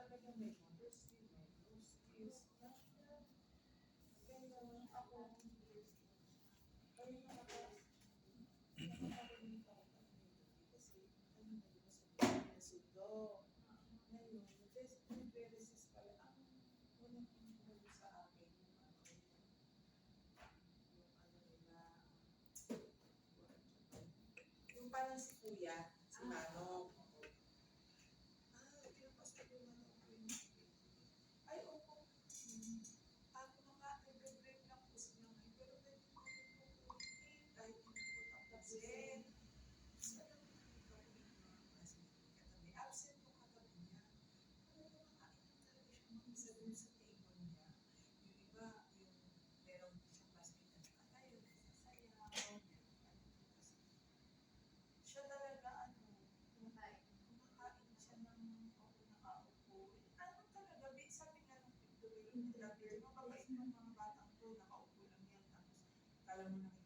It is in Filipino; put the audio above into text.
Talaga may mothers din, may those is kaya ako kaya nakakalimutan ako kasi ano na diba sabi na sundo. Ngayon, nag-resist pala ang unang pinag sa akin yung ano nila yung parang si kuya, si Manong. Pinapasta ko na ako yung ay, opo. Ako na nga, nag-break lang po sila ngayon. Pero pwede ko kukunin kahit pinakot ang kasi. Sa alam mo nakita ko yung mga classmate katabi. Absent yung katabi niya. Ano ba makakain lang talaga siya mag-isa dun sa table niya. Yung iba, yung meron siyang classmate na nakatayo, nagsasayaw, siya talaga kumakain siya ng nakaupo. Ano talaga, sabi nga ng pinto, mababait ng mga batang to, nakaupo lang yan. Tapos, kala mo